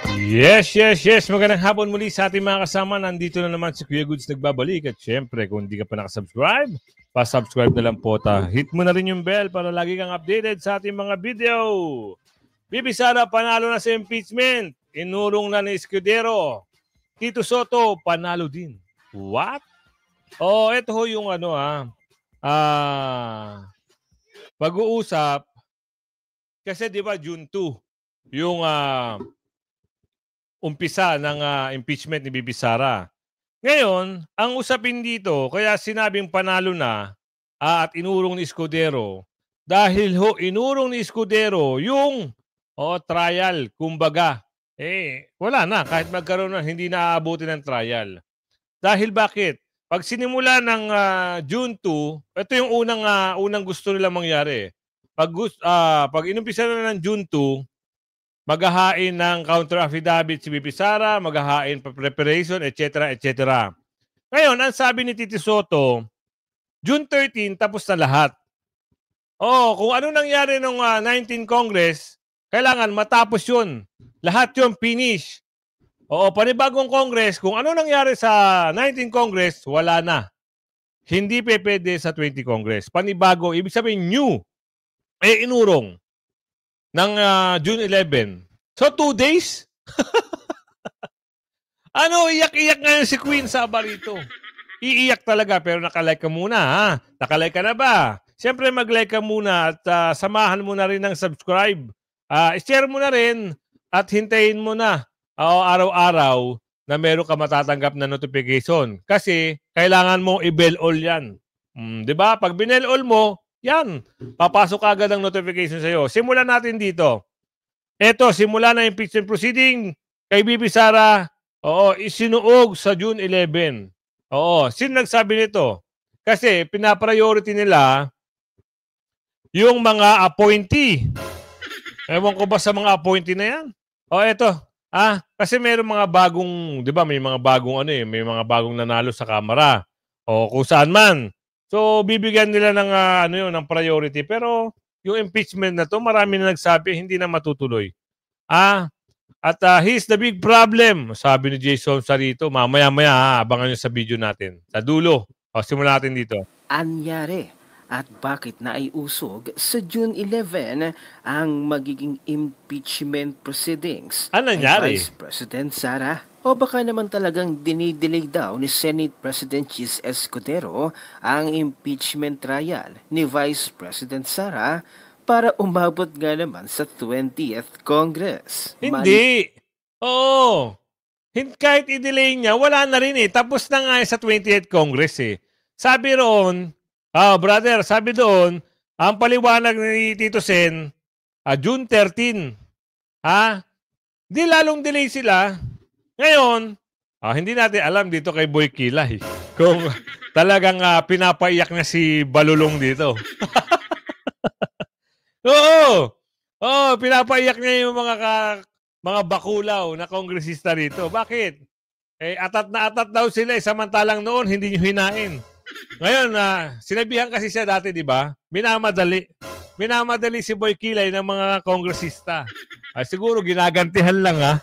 Yes, yes, yes. Magandang hapon muli sa ating mga kasama. Nandito na naman si Kuya Goods nagbabalik. At syempre, kung hindi ka pa nakasubscribe, pa-subscribe na lang po. Hit mo na rin yung bell para lagi kang updated sa ating mga video. Bibi Sara, panalo na sa impeachment. Inurong na ni Escudero. Tito Soto, panalo din. What? Oh, ito ho yung pag-uusap. Kasi di ba June 2, yung umpisa ng impeachment ni Bibi Sara. Ngayon, ang usapin dito, kaya sinabing panalo na at inurong ni Escudero, dahil ho inurong ni Escudero yung trial, kumbaga. Wala na, kahit magkaroon na, hindi na aabutin ng trial. Dahil bakit? Pag sinimula ng June 2, ito yung unang gusto nila mangyari. Pag inumpisa na ng June 2, maghahain ng counter affidavit si Bibi Sara, maghahain pa preparation, etc., etc. Ngayon, ang sabi ni Titi Soto, June 13, tapos na lahat. Kung ano nangyari nung 19 Congress, kailangan matapos yun. Lahat yun, finish. Panibagong Congress, kung ano nangyari sa 19 Congress, wala na. Hindi pwede sa 20 Congress. Panibago, ibig sabihin new, inurong ng June 11. So, 2 days? Iyak-iyak ngayon si Queen Saba rito. Iiyak talaga, pero nakalike ka muna, ha? Nakalike ka na ba? Siyempre, mag-like ka muna at samahan mo na rin ng subscribe. I-share mo na rin at hintayin mo na araw-araw na meron ka matatanggap na notification. Kasi, kailangan mo i-bell all yan. Di ba? Pag binell all mo, yan. Papasok agad ang notification sa'yo. Simulan natin dito. Eto, simula na impeachment proceeding kay Bibi Sara, isinuog sa June 11. Sino nagsabi nito? Kasi pinapriority nila yung mga appointee. Ewan ko ba sa mga appointee na yan? Eto. Kasi mayroong mga bagong, 'di ba, may mga bagong may mga bagong nanalo sa Kamara. Kung saan man. So bibigyan nila ng ng priority, pero yung impeachment na to, marami na nagsabi hindi na matutuloy. At here's the big problem, sabi ni Jason Sarito. Mamaya-maya, abangan nyo sa video natin. Sa dulo. Simulan natin dito. Anyari at bakit naiusog sa June 11 ang magiging impeachment proceedings Ano nangyari? Vice President Sara? O baka naman talagang dinidelay daw ni Senate President Chis Escudero ang impeachment trial ni Vice President Sara para umabot nga naman sa 20th Congress. Hindi. Kahit i-delay niya, wala na rin eh. Tapos na nga sa 20th Congress eh. Sabi roon, brother, sabi doon, ang paliwanag ni Tito Sen, June 13. Di lalong delay sila. Ngayon, hindi natin alam dito kay Boy Kilay kung talagang pinapaiyak na si Balulong dito. Pinapaiyak niya yung mga bakulaw na kongresista rito. Bakit? Atat na atat daw sila samantalang noon hindi nyo hinain. Ngayon, sinabihan kasi siya dati, di ba? Minamadali si Boy Kilay ng mga kongresista. Siguro ginagantihan lang, ha?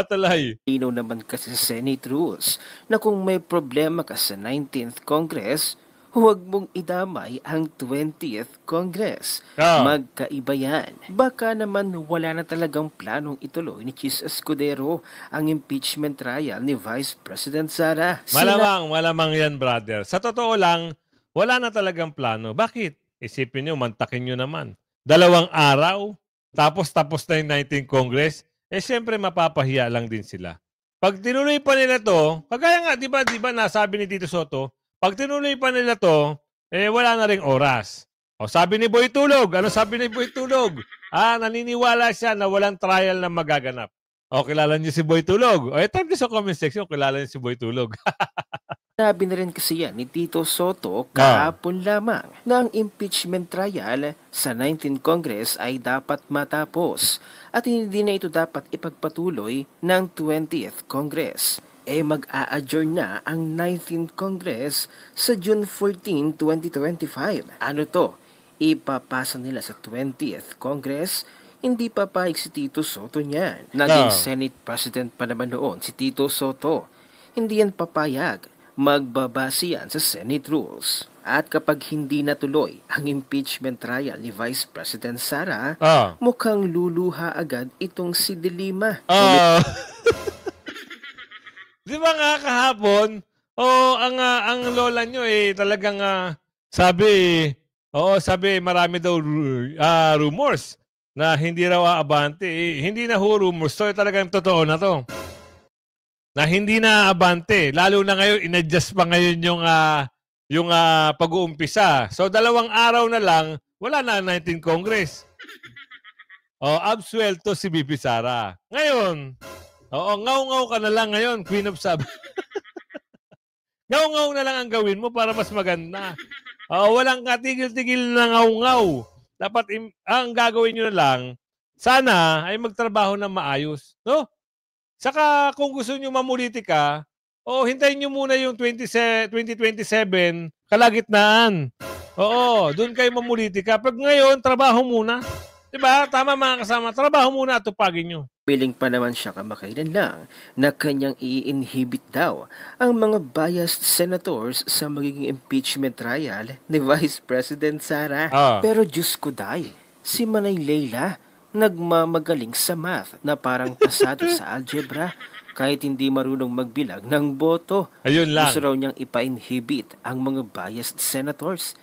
Talay. Linaw naman kasi sa Senate rules na kung may problema ka sa 19th Congress, huwag mong idamay ang 20th Congress. Magkaiba yan. Baka naman wala na talagang planong ituloy ni Chis Escudero ang impeachment trial ni Vice President Sara. Malamang yan, brother. Sa totoo lang, wala na talagang plano. Bakit? Isipin nyo, mantakin nyo naman. 2 araw, tapos na yung 19th Congress, siyempre mapapahiya lang din sila. Pag tinuloy pa nila to, kagaya nga, di ba nasabi ni Tito Soto, pag tinuloy pa nila to, wala na ring oras. Sabi ni Boy Tulog, ano sabi ni Boy Tulog? Naniniwala siya na walang trial na magaganap. Kilala niyo si Boy Tulog? Type niyo sa comment section, kilala niyo si Boy Tulog. Sabi na rin kasi yan ni Tito Soto kahapon lamang na ang impeachment trial sa 19th Congress ay dapat matapos at hindi na ito dapat ipagpatuloy ng 20th Congress. Mag-a-adjourn na ang 19th Congress sa June 14, 2025. Ano to? Ipapasa nila sa 20th Congress Hindi papayag si Tito Soto niyan. Naging Senate President pa naman noon si Tito Soto. Hindi yan papayag. Magbabase yan sa Senate rules. At kapag hindi natuloy ang impeachment trial ni Vice President Sara, mukhang luluha agad itong si De Lima. Di ba nga kahapon, ang lola nyo talagang sabi marami daw rumors na hindi raw aabante. Hindi na rumors. So talagang totoo na to. Na hindi na abante. Lalo na ngayon, in-adjust pa ngayon yung pag-uumpisa. So 2 araw na lang, wala na 19 Congress. Absuelto si BP Sara. Ngayon, ngaw-ngaw ka na lang ngayon, Queen of Sab. Ngaw-ngaw na lang ang gawin mo para mas maganda. Walang katigil-tigil na ngaw-ngaw. Dapat ang gagawin nyo na lang, sana ay magtrabaho na maayos. No? Saka kung gusto nyo mamulitika, hintayin nyo muna yung 2027 kalagitnaan. Doon kayo mamulitika. Pag ngayon, trabaho muna. Diba? Tama mga kasama. Trabaho muna at tupagin nyo. Piling pa naman siya kamakailan lang na kanyang i-inhibit daw ang mga biased senators sa magiging impeachment trial ni Vice President Sara. Pero Diyos ko day, si Manay Leila nagmamagaling sa math na parang pasado sa algebra kahit hindi marunong magbilag ng boto. Ayun lang. Gusto raw niyang ipa-inhibit ang mga biased senators.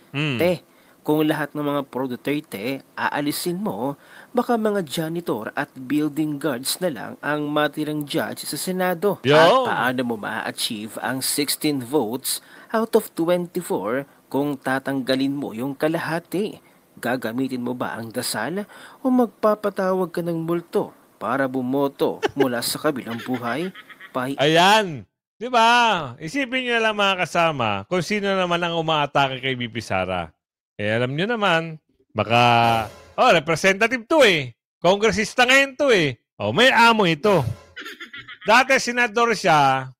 Kung lahat ng mga pro-Duterte aalisin mo, baka mga janitor at building guards na lang ang matirang judge sa Senado. At paano mo ma-achieve ang 16 votes out of 24 kung tatanggalin mo yung kalahati? Gagamitin mo ba ang dasal o magpapatawag ka ng multo para bumoto mula sa kabilang buhay? Ayan! Di ba? Isipin nyo na lang mga kasama kung sino naman ang umaatake kay BP Sara. Alam nyo naman, baka, representative to Congressista ngayon to may amo ito. Dati senador siya,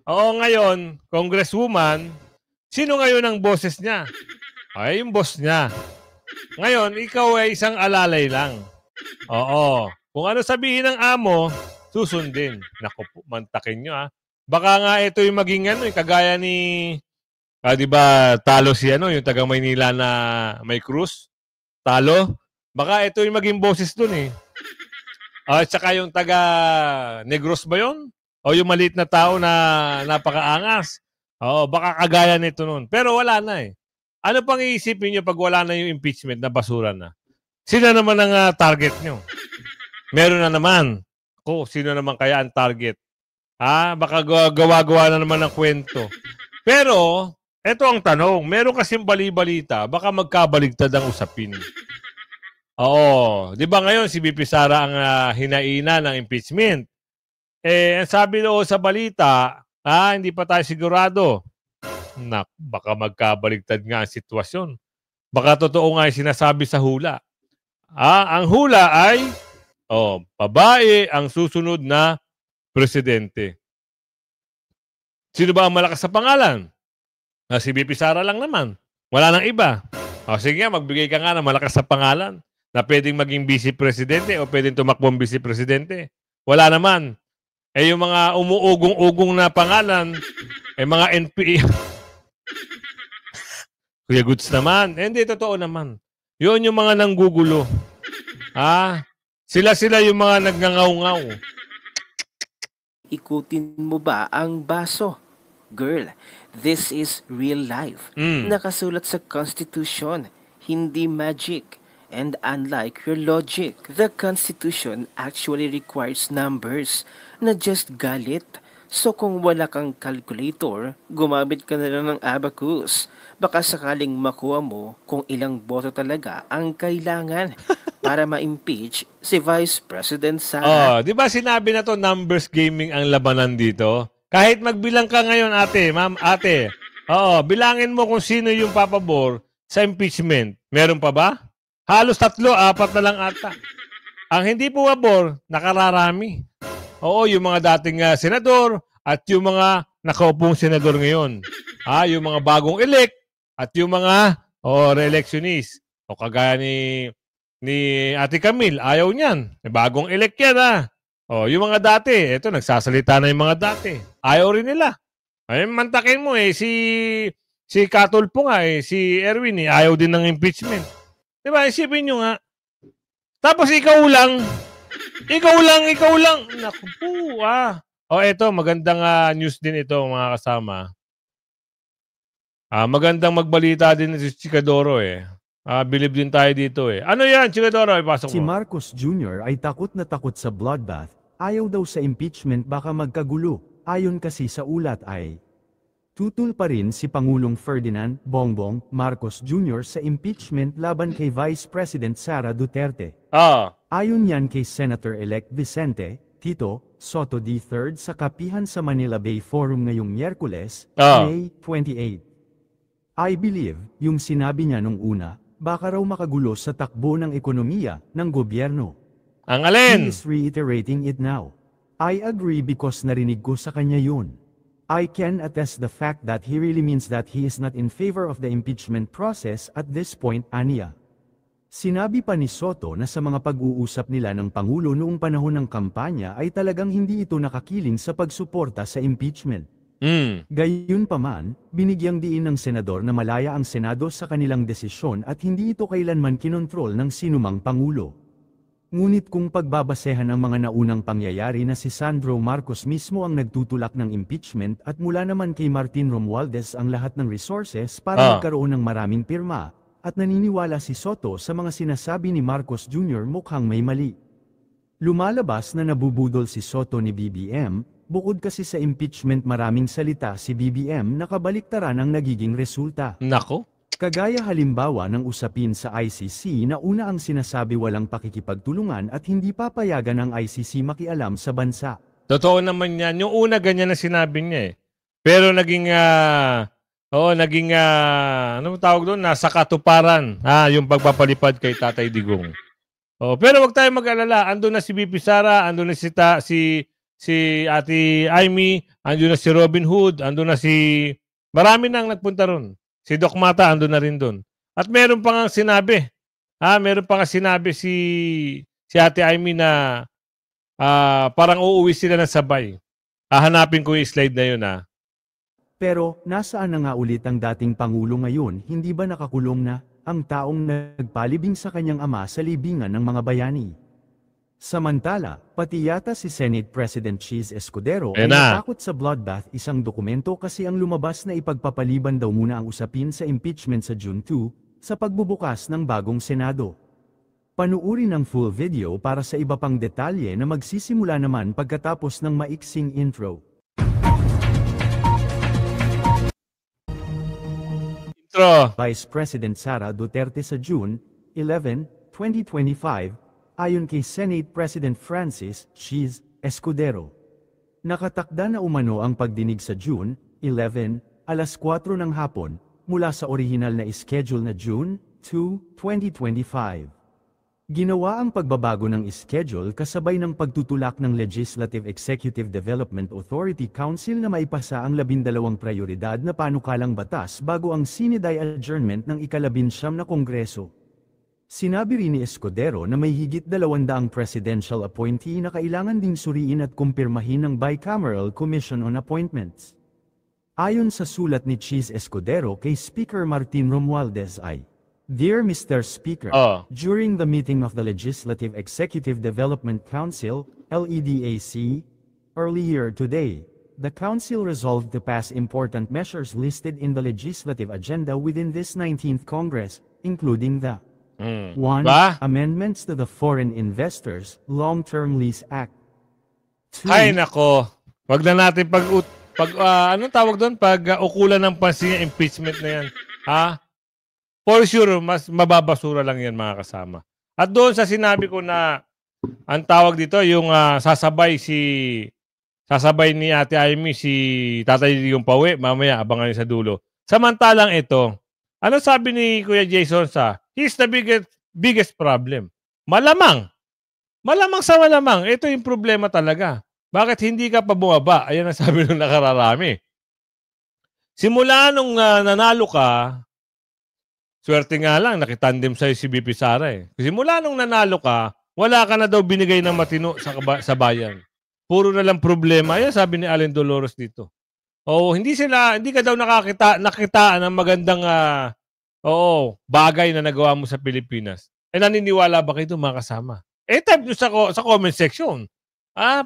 ngayon, congresswoman, sino ngayon ang boses niya? Yung boss niya. Ngayon, ikaw ay isang alalay lang. Kung ano sabihin ng amo, susundin. Naku po, mantakin nyo Baka nga ito yung maging kagaya ni, di ba, talo si yung taga Maynila na may krus. Talo. Baka ito yung maging boses dun At saka yung taga Negros ba yun? O yung maliit na tao na napakaangas. Baka kagaya nito nun. Pero wala na Ano pang iisipin nyo pag wala na yung impeachment na basura na? Sino naman ang target nyo? Meron na naman. Sino naman kaya ang target? Baka gawa-gawa na naman ng kwento. Pero, eto ang tanong. Meron kasing bali-balita, baka magkabaligtad ang usapin. Di ba ngayon si BP Sara ang hinaina ng impeachment? Ang sabi doon sa balita, hindi pa tayo sigurado. Baka magkabaligtad nga ang sitwasyon. Baka totoo nga yung sinasabi sa hula. Ang hula ay, babae ang susunod na presidente. Sino ba ang malakas sa pangalan? Si BP Sara lang naman. Wala nang iba. Sige nga, magbigay ka nga ng malakas sa pangalan na pwedeng maging vice-presidente o pwedeng tumakbong vice-presidente. Wala naman. Yung mga umuugong-ugong na pangalan, mga NPA. Kuya Goods naman. Hindi, totoo naman. Yun yung mga nanggugulo. Sila yung mga nagngangaw-ngaw. Ikutin mo ba ang baso? Girl, this is real life. Nakasulat sa Constitution, hindi magic. And unlike your logic, the Constitution actually requires numbers, not just galit. So kung wala kang calculator, gumamit ka na lang ng abacus. Baka sakaling makuha mo kung ilang boto talaga ang kailangan para ma-impeach si Vice President Sara. Di ba sinabi na to, numbers gaming ang labanan dito? Kahit magbilang ka ngayon, ate. Bilangin mo kung sino yung papabor sa impeachment. Meron pa ba? Halos 3, 4 na lang ata. Ang hindi pumabor, nakararami. Yung mga dating senador at yung mga nakaupong senador ngayon. Yung mga bagong elect at yung mga re-electionist. Kagaya ni ni Ate Camille, ayaw niyan. Bagong elect yan yung mga dati, ito nagsasalita na yung mga dati. Ayaw rin nila. Ay, mantakin mo si Katulpo nga si Erwin ayaw din ng impeachment. Diba? Isipin nyo nga. Tapos ikaw lang. Naku po, eto, magandang news din ito, mga kasama. Magandang magbalita din si Chikadoro Believe din tayo dito Ano yan, Chikadoro? Ipasok mo. Si Marcos Jr. ay takot na takot sa bloodbath. Ayaw daw sa impeachment baka magkagulo. Ayon kasi sa ulat ay tutul pa rin si Pangulong Ferdinand Bongbong Marcos Jr. sa impeachment laban kay Vice President Sara Duterte. Ayon yan kay Senator-elect Vicente Tito Soto III sa kapihan sa Manila Bay Forum ngayong Miyerkules, May 28. I believe, yung sinabi niya nung una, baka raw makagulo sa takbo ng ekonomiya ng gobyerno. Ang alin? He is reiterating it now. I agree because narinig ko sa kanya yun. I can attest the fact that he really means that he is not in favor of the impeachment process at this point, aniya. Sinabi pa ni Soto na sa mga pag-uusap nila ng Pangulo noong panahon ng kampanya ay talagang hindi ito nakakiling sa pagsuporta sa impeachment. Gayunpaman, binigyang diin ng senador na malaya ang Senado sa kanilang desisyon at hindi ito kailanman kinontrol ng sinumang Pangulo. Ngunit kung pagbabasehan ang mga naunang pangyayari na si Sandro Marcos mismo ang nagtutulak ng impeachment at mula naman kay Martin Romualdez ang lahat ng resources para magkaroon ng maraming pirma, at naniniwala si Soto sa mga sinasabi ni Marcos Jr. mukhang may mali. Lumalabas na nabubudol si Soto ni BBM, bukod kasi sa impeachment maraming salita si BBM na kabaliktaran ang nagiging resulta. Nako? Kagaya halimbawa ng usapin sa ICC na una ang sinasabi walang pakikipagtulungan at hindi papayagan ang ICC makialam sa bansa. Totoo naman yan. Yung una ganyan na sinabi niya Pero naging anong tawag doon? Nasa katuparan. Yung pagpapalipad kay Tatay Digong. Pero wag tayo mag-alala. Andun na si BP Sara, andun na si Ate Amy, andun na si Robin Hood, andun na marami nang nagpunta ron. Si Doc Mata andun na rin doon. At meron pa nga sinabi. Meron pa nga sinabi si Ate Amy na parang uuwi sila ng sabay. Hahanapin ko yung slide na yun Pero, nasaan na nga ulit ang dating Pangulo ngayon? Hindi ba nakakulong na ang taong nagpalibing sa kanyang ama sa libingan ng mga bayani? Samantala, pati yata si Senate President Cheese Escudero ay natakot sa bloodbath, isang dokumento kasi ang lumabas na ipagpapaliban daw muna ang usapin sa impeachment sa June 2, sa pagbubukas ng bagong Senado. Panuuri ng full video para sa iba pang detalye na magsisimula naman pagkatapos ng maiksing intro. Vice President Sara Duterte sa June 11, 2025, ayon kay Senate President Francis Cheese Escudero. Nakatakda na umano ang pagdinig sa June 11, alas 4 ng hapon, mula sa orihinal na schedule na June 2, 2025. Ginawa ang pagbabago ng schedule kasabay ng pagtutulak ng Legislative Executive Development Authority Council na maipasa ang 12 prioridad na panukalang batas bago ang sine-die adjournment ng ika-19 na Kongreso. Sinabi rin ni Escudero na may higit 200 presidential appointee na kailangan ding suriin at kumpirmahin ng Bicameral Commission on Appointments. Ayon sa sulat ni Cheese Escudero kay Speaker Martin Romualdez ay, Dear Mr. Speaker, during the meeting of the Legislative Executive Development Council, LEDAC, earlier today, the Council resolved to pass important measures listed in the legislative agenda within this 19th Congress, including the 1. Amendments to the Foreign Investors Long-Term Lease Act. 2. Ay nako, wag na natin anong tawag doon? Pag-ukulan ng pansin yung impeachment na yan. For sure, mas mababasura lang yan mga kasama. At doon sa sinabi ko na ang tawag dito, yung sasabay ni Ate Amy si Tatay Digong Pawe, mamaya abangan nyo sa dulo. Samantalang ito, ano sabi ni Kuya Jason he's the biggest problem. Malamang sa malamang, ito yung problema talaga. Bakit hindi ka pa bumaba? Ayan ang sabi nung nakararami. Simula nung nanalo ka, Swerte nga lang, nakitandem sa'yo si BP Sara eh. Kasi mula nung nanalo ka, wala ka na daw binigay ng matino sa bayan. Puro na lang problema. Yan sabi ni Allen Dolores dito. Oo, hindi ka daw nakitaan ng magandang bagay na nagawa mo sa Pilipinas. Eh naniniwala ba kayo mga kasama? Eh type nyo sa comment section.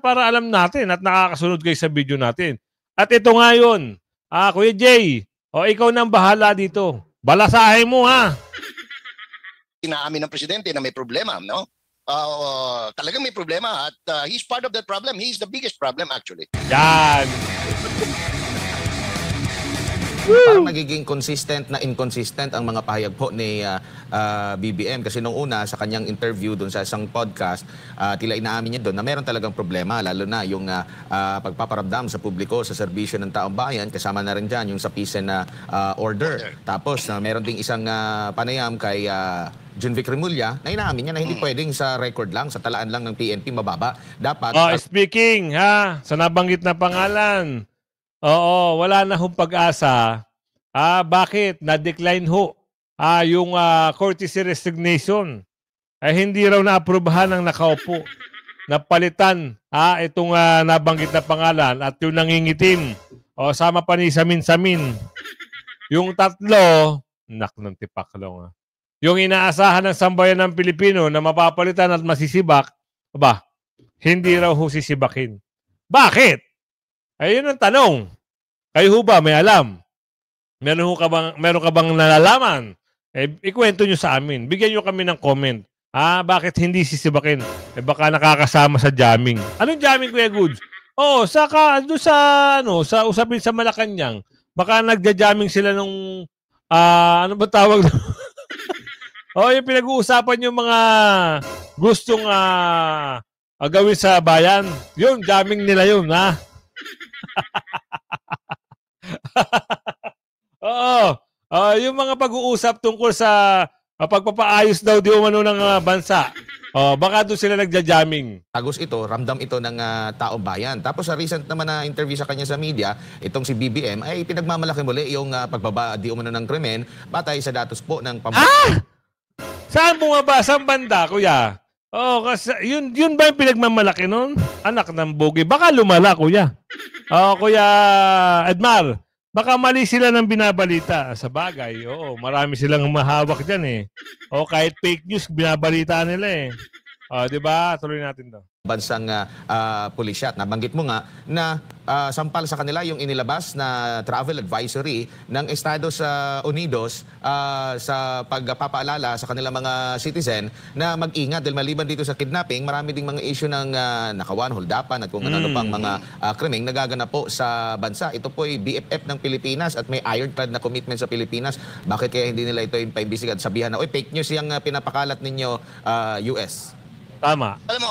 Para alam natin at nakakasunod kayo sa video natin. At ito nga yun. Kuya Jay, ikaw nang bahala dito. Balasahin mo ha. Inaamin ng presidente na may problema, no? Talagang may problema at he's part of that problem. He's the biggest problem actually. Yan. Parang nagiging consistent na inconsistent ang mga pahayag po ni BBM kasi nung una sa kanyang interview doon sa isang podcast, tila inaamin niya doon na meron talagang problema lalo na yung pagpaparamdam sa publiko sa serbisyo ng taong bayan, kasama na rin dyan yung sa peace and order. Tapos meron ding isang panayam kay Junvic Remulla na inaamin niya na hindi pwedeng sa record lang, sa talaan lang ng PNP mababa. Dapat speaking sa nabanggit na pangalan. Oo, wala na hong pag-asa. Bakit? Na-decline ho yung courtesy resignation. Hindi raw na-aprobahan ng nakaupo. Napalitan itong nabanggit na pangalan at yung nangingitim. Sama pa ni Samin-Samin. Yung tatlo, ng tipaklong. Yung inaasahan ng sambayan ng Pilipino na mapapalitan at masisibak, hindi raw ho sisibakin. Bakit? Ayun ang tanong. Kayo ho ba may alam? Meron ka bang nalalaman? Ikwento nyo sa amin. Bigyan nyo kami ng comment. Bakit hindi sisibakin? Baka nakakasama sa jamming. Anong jamming, Kuya Goods? Sa usapin sa Malacanang. Baka nagja-jamming sila nung ano ba tawag? Yung pinag-uusapan yung mga gustong gawin sa bayan. Yun, jamming nila yun, ha? Yung mga pag-uusap tungkol sa pagpapaayos daw di umano ng bansa. Baka doon sila nagja-jamming. Tagos ito, ramdam ito ng taong bayan. Tapos sa recent naman na interview sa kanya sa media, itong si BBM ay pinagmamalaki muli yung pagbaba di umano ng krimen batay sa datos po ng Saan bumaba? Saan banda, kuya? Kasi yun ba yung pinagmamalaki nun? Anak ng bogi. Baka lumala, kuya. Kuya Edmar, baka mali sila ng binabalita. Sa bagay, marami silang mahawak dyan eh. Kahit fake news, binabalita nila eh. Diba? Tuloy natin to. Bansang pulisya. Nabanggit mo nga na sampal sa kanila yung inilabas na travel advisory ng Estados Unidos sa pagpapaalala sa kanilang mga citizen na mag-ingat dahil maliban dito sa kidnapping, marami ding mga issue ng nakawan, holdapan at kung ano pang mga krimeng nagaganap po sa bansa. Ito po ay BFF ng Pilipinas at may ironclad na commitment sa Pilipinas. Bakit kaya hindi nila ito impaimbestiga at sabihan na, fake news yung pinapakalat ninyo US? Tama. Alam mo,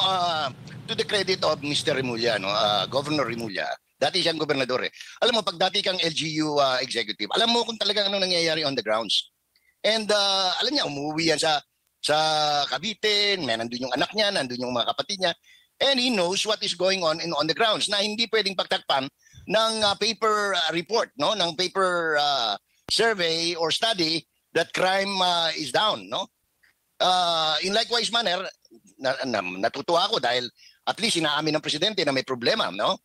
to the credit of Mr. Remulla, Governor Remulla, dati siyang gobernador eh. Alam mo, pag dati kang LGU executive, alam mo kung talagang anong nangyayari on the grounds. And alam niya, umuwi yan sa Cavite, may nandun yung anak niya, nandun yung mga kapatid niya. And he knows what is going on on the grounds na hindi pwedeng pagtakpan ng paper report, no? Ng paper survey or study that crime is down, no? In likewise manner, natutuwa ako dahil at least inaamin ng presidente na may problema, no?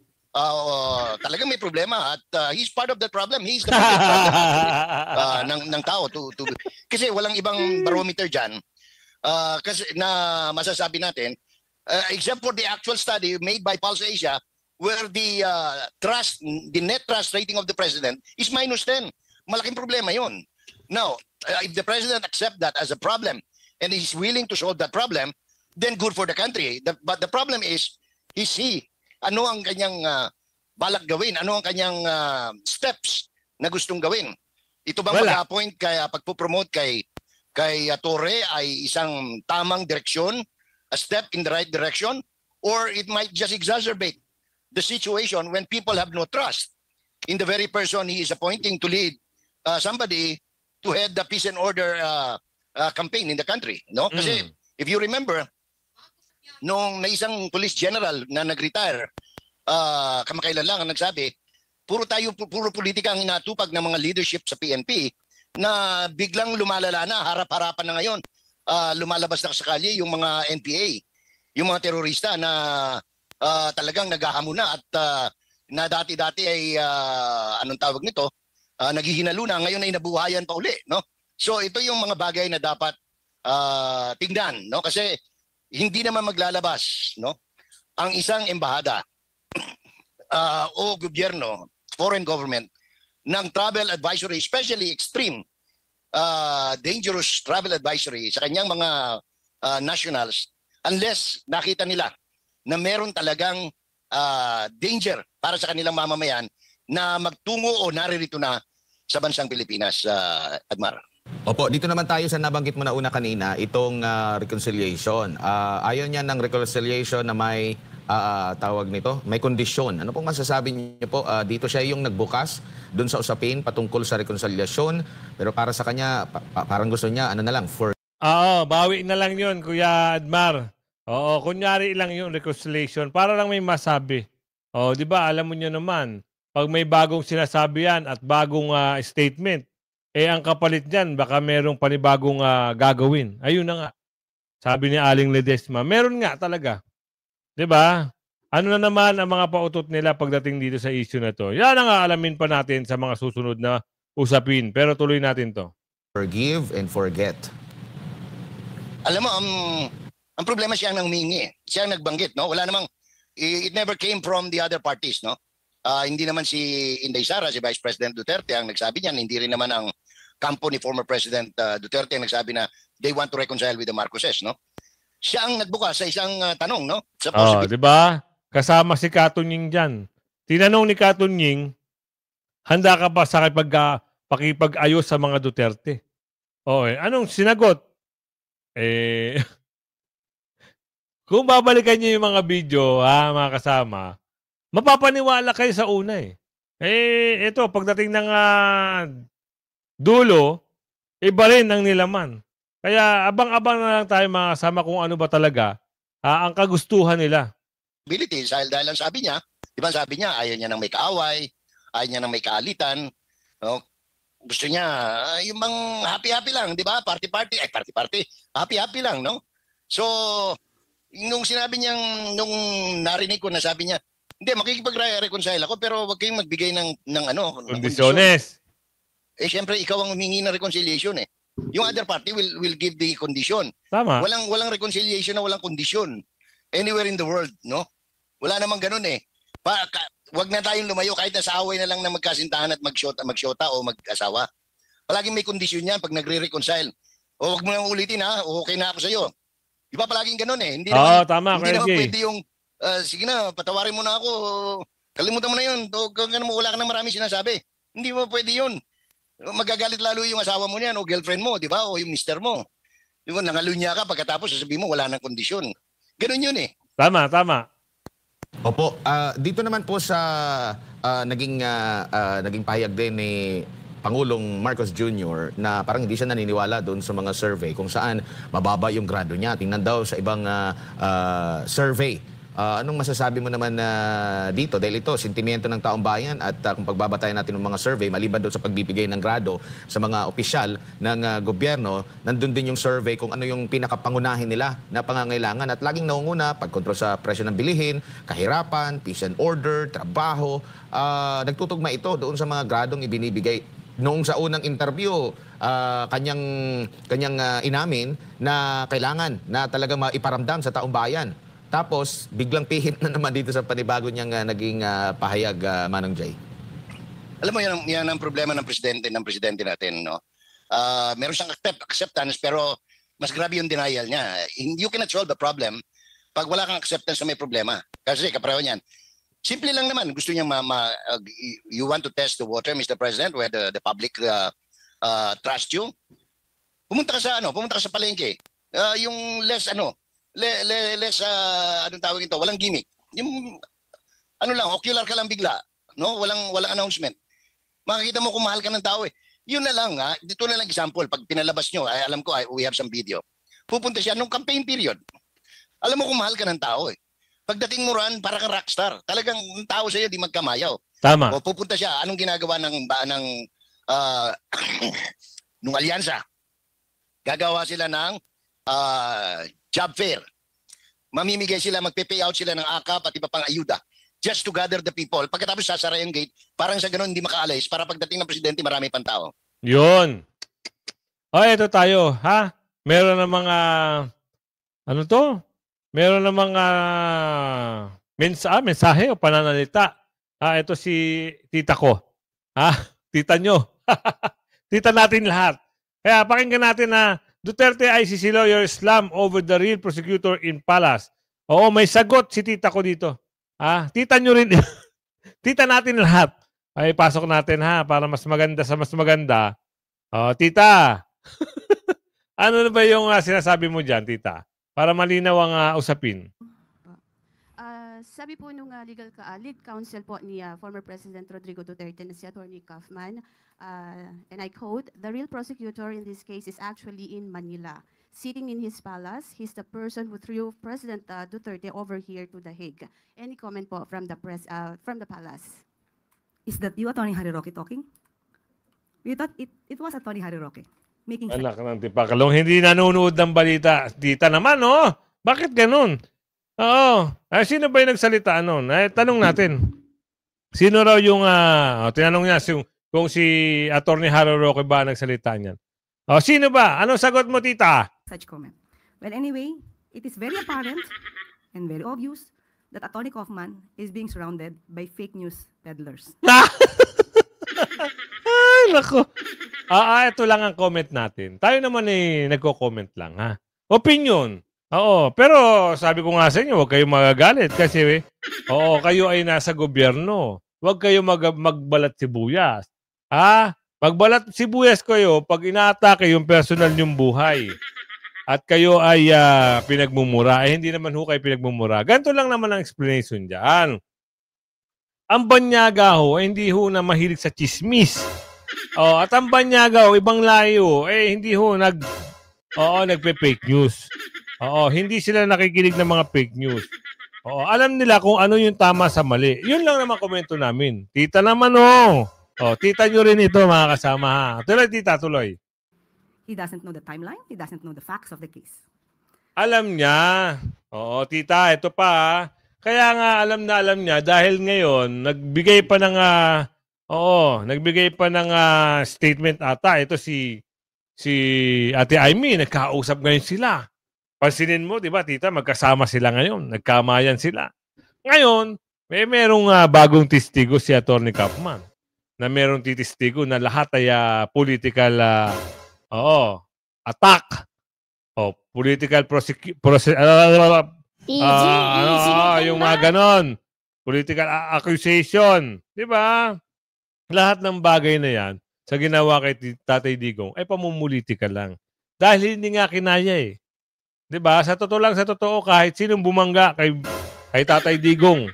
Talagang may problema at he's part of that problem. He's the biggest problem ng tao kasi walang ibang barometer diyan. Kasi na masasabi natin except for the actual study made by Pulse Asia where the net trust rating of the president is -10. Malaking problema 'yon. Now, if the president accept that as a problem and he's willing to solve that problem, then good for the country. But the problem is he? Ano ang kanyang balak gawin? Ano ang kanyang steps na gustong gawin? Ito bang mag-appoint kaya pagpo-promote kay Torre ay isang tamang direksyon, a step in the right direction, or it might just exacerbate the situation when people have no trust in the very person he is appointing to lead somebody to head the peace and order campaign in the country, no? Kasi if you remember, nung na isang police general na nag-retire, kamakailan lang ang nagsabi, puro politika ang inatupag ng mga leadership sa PNP, na biglang lumalala na, harap-harapan na ngayon. Lumalabas na sa kalye yung mga NPA, yung mga terorista na talagang naghahamon na at na dati-dati ay anong tawag nito, naghihinalu na, ngayon ay nabuhayan pa uli, no? So ito yung mga bagay na dapat tingnan, no? Kasi hindi naman maglalabas, no, ang isang embahada o gobyerno, foreign government, ng travel advisory, especially extreme dangerous travel advisory sa kanyang mga nationals, unless nakita nila na meron talagang danger para sa kanilang mamamayan na magtungo o naririto na sa bansang Pilipinas, Admar. Opo, dito naman tayo sa nabanggit mo na una kanina, itong reconciliation. Ayaw niya ng reconciliation na may tawag nito, may kondisyon. Ano pong masasabi niyo po? Dito siya yung nagbukas doon sa usapin patungkol sa reconciliation, pero para sa kanya, parang gusto niya, ano na lang, for... Oo, bawi na lang yun, Kuya Admar. Oo, kunyari lang yung reconciliation para lang may masabi. Oo, di ba, alam mo nyo naman, pag may bagong sinasabi yan at bagong statement, ang kapalit dyan, baka merong panibagong gagawin. Ayun na nga. Sabi ni Aling Ledesma, meron nga talaga. 'Di ba? Ano na naman ang mga pautot nila pagdating dito sa issue na to? Yan ang aalamin pa natin sa mga susunod na usapin. Pero tuloy natin to. Forgive and forget. Alam mo, ang problema siya ang humingi. Siya ang nagbanggit, no? Wala namang, it never came from the other parties, no? Hindi naman si Inday Sara, si Vice President Duterte ang nagsabi niyan. Hindi rin naman ang kampo ni former President Duterte ang nagsabi na they want to reconcile with the Marcoses, no? Siya ang nagbukas sa isang tanong, no? Sa di ba? Kasama si Katunying diyan. Tinanong ni Katunying, handa ka ba sa pakipag-ayos sa mga Duterte? Anong sinagot? Kung babalikan niyo yung mga video, mga kasama, mapapaniwala kayo sa una eh. Ito, pagdating ng dulo, iba rin ang nilaman. Kaya abang-abang na lang tayo mga kasama kung ano ba talaga ang kagustuhan nila. Dahil lang sabi niya, di ba sabi niya, ayaw niya ng may kaaway, ayaw niya ng may kaalitan. No? Gusto niya, yung bang happy-happy lang, di ba? Party-party, happy-happy lang, no? So, nung sinabi niyang, nung narinig ko na sabi niya, hindi, makikipag-reconcile ako, pero wag kayong magbigay ng kondisyones. Siyempre, ikaw ang humingi ng reconciliation eh. Yung other party will give the condition. Tama. Walang reconciliation na walang kondisyon. Anywhere in the world, no? Wala namang ganun eh. Wag na tayong lumayo kahit na sa away na lang na magkasintahan at magsyota o mag-asawa. Palaging may kondisyon yan pag nagre-reconcile. O wag mo nang ulitin okay na ako sa iyo. Di ba palaging ganun eh? Hindi naman pwede yung sige na, patawarin mo na ako. Kalimutan mo na yun. Wala ka na maraming sinasabi. Hindi mo pwede yun. Magagalit lalo yung asawa mo niyan o girlfriend mo, di ba? O yung mister mo. Di ba, nangalunya ka pagkatapos sasabihin mo wala nang kondisyon. Ganun yun eh. Tama. Opo, dito naman po sa naging pahayag din ni Pangulong Marcos Jr. na parang hindi siya naniniwala doon sa mga survey kung saan mababa yung grado niya. Tingnan daw sa ibang survey. Anong masasabi mo naman dito? Dahil ito, sentimiento ng taong bayan at kung pagbabatayan natin ng mga survey, maliban doon sa pagbibigay ng grado sa mga opisyal ng gobyerno, nandun din yung survey kung ano yung pinakapangunahin nila na pangangailangan at laging naunguna, pagkontrol sa presyo ng bilihin, kahirapan, peace and order, trabaho. Nagtutugma ito doon sa mga gradong ibinibigay. Noong sa unang interview, kanyang inamin na kailangan na talaga maiparamdam sa taong bayan. Tapos, biglang pihit na naman dito sa panibago niyang naging pahayag, Manong Jay. Alam mo, yan ang problema ng presidente natin, no? Meron siyang acceptance, pero mas grabe yung denial niya. You cannot solve the problem pag wala kang acceptance na may problema. Kasi kapareho niyan. Simple lang naman. Gusto niyang you want to test the water, Mr. President, where the public trust you. Pumunta ka sa palengke. Yung less anong tawag ito, walang gimmick. Yung ocular ka lang bigla, no? Walang announcement. Makikita mo kung mahal ka ng tao eh. Yun na lang dito na lang example, pag pinalabas nyo, alam ko we have some video. Pupunta siya nung campaign period. Alam mo kung mahal ka ng tao eh. Pagdating mo ran, para kang rockstar. Talagang ang tao sa iyo di magkamayaw. Tama. O pupunta siya, anong ginagawa ng nung alyansa. Gagawa sila ng job fair. Mamimigay sila, magpe-payout sila ng AKAP at iba pang ayuda just to gather the people. Pagkatapos sasara yung gate, parang sa ganun hindi makaalis para pagdating ng presidente marami pang tao. Yun. O, ito tayo, ha? Meron ng mga, ano to? Meron ng mga mensahe o pananalita. Ito si tita ko. Tita nyo. Tita natin lahat. Kaya pakinggan natin na Duterte ICC lawyer slam over the real prosecutor in Palace. Oo, may sagot si tita ko dito. Tita nyo rin. Tita natin lahat. Ay, pasok natin para mas maganda sa mas maganda. Tita. Ano na ba yung sinasabi mo dyan, tita? Para malinaw ang usapin. Sabi po nung lead counsel po ni former President Rodrigo Duterte na si Attorney Kaufman, and I quote, "The real prosecutor in this case is actually in Manila. Sitting in his palace, he's the person who threw President Duterte over here to The Hague." Any comment po from the palace? Is that you, Attorney Harry Roque, talking? We thought it was Attorney Harry Roque making sense. Anak ng tipakalong, hindi nanonood ng balita. Tita naman, Bakit ganun? Oo. Sino ba yung nagsalita nun? Tanong natin. Sino raw yung, tinanong niya kung si Attorney Harry Roque ba nagsalita niyan. Sino ba? Anong sagot mo, tita? Such comment. Well, anyway, it is very apparent and very obvious that Attorney Kaufman is being surrounded by fake news peddlers. Ay, nako. Ito lang ang comment natin. Tayo naman nagko-comment lang, ha? Opinion. Oo, pero sabi ko nga sa inyo, huwag kayong magagalit kasi kayo ay nasa gobyerno. Huwag kayong magbalat sibuyas. Magbalat sibuyas kayo pag inaatake yung personal yung buhay. At kayo ay pinagmumura. Hindi naman kayo pinagmumura. Ganito lang naman ang explanation dyan. Ang banyaga hindi na mahilig sa chismis. At ang banyaga ibang layo, hindi nagpe-fake news. Hindi sila nakikinig ng mga fake news. Alam nila kung ano yung tama sa mali. Yun lang naman komento namin. Tita naman, tita nyo rin ito, mga kasama. Tuloy, tita, tuloy. He doesn't know the timeline. He doesn't know the facts of the case. Alam niya. Tita, ito pa. Kaya nga alam niya dahil ngayon nagbigay pa ng statement ata. Ito si Ate Amy, nagkausap ngayon sila. Pansinin mo, di ba, tita, magkasama sila ngayon. Nagkamayan sila. Ngayon, merong bagong testigo si Attorney Kaufman na merong testigo na lahat ay political attack. Political yung mga ganon. Political accusation. Di ba? Lahat ng bagay na yan sa ginawa kay Tatay Digong ay pamumulitika lang. Dahil hindi nga kinaya eh. Diba? Sa totoo, kahit sinong bumangga kay Tatay Digong,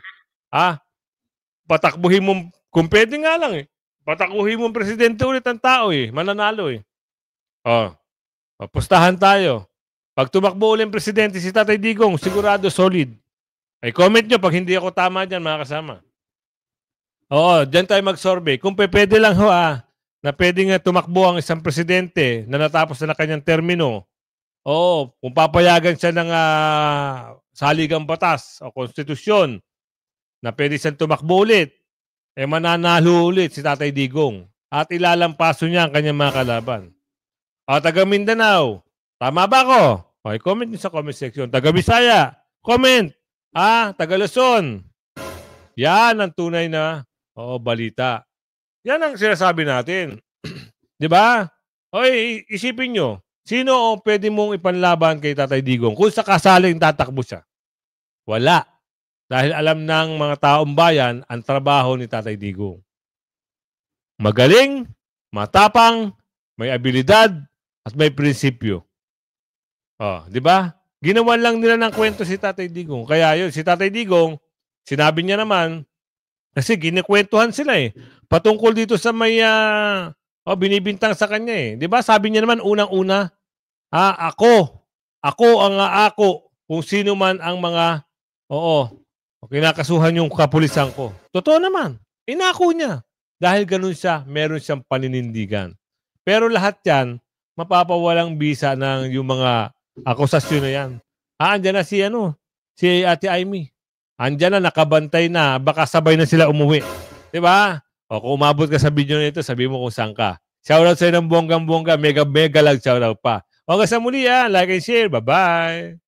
patakbuhin mo, kung pwede nga lang patakbuhin mo presidente ulit ang tao mananalo pustahan tayo. Pag tumakbo ulit presidente si Tatay Digong, sigurado solid. Ay comment nyo pag hindi ako tama dyan, mga kasama. Dyan tayo mag-survey. Kung pwede lang na pwede nga tumakbo ang isang presidente na natapos na kanyang termino, kung papayagan siya ng saligang batas o konstitusyon na pwede siyang tumakbo ulit, mananalo ulit si Tatay Digong at ilalampaso niya ang kanyang mga kalaban. Taga Mindanao, tama ba ako? Comment niyo sa comment section. Taga Bisaya, comment. Taga Luzon. Yan ang tunay na balita. Yan ang sinasabi natin. Di ba? Isipin nyo. Sino ang pwede mong ipanlaban kay Tatay Digong kung sakasaling tatakbo siya? Wala. Dahil alam ng mga taong bayan ang trabaho ni Tatay Digong. Magaling, matapang, may abilidad, at may prinsipyo. Di ba? Ginawan lang nila ng kwento si Tatay Digong. Kaya yun, si Tatay Digong, sinabi niya naman, kasi ginikwentuhan sila patungkol dito sa may binibintang sa kanya Di ba? Sabi niya naman unang-una, ako ang ako kung sino man ang mga kinakasuhan yung kapulisan ko. Totoo naman. Inako niya. Dahil ganun siya, meron siyang paninindigan. Pero lahat yan, mapapawalang bisa ng yung mga akusasyon na yan. Andyan na si Ate Amy. Andyan na, nakabantay na. Baka sabay na sila umuwi. Diba? O kung umabot ka sa video nito, sabi mo kung saan ka. Shoutout sa'yo ng bonggang-bongga. Mega lang shoutout pa. O hanggang sa muli like and share. Bye-bye!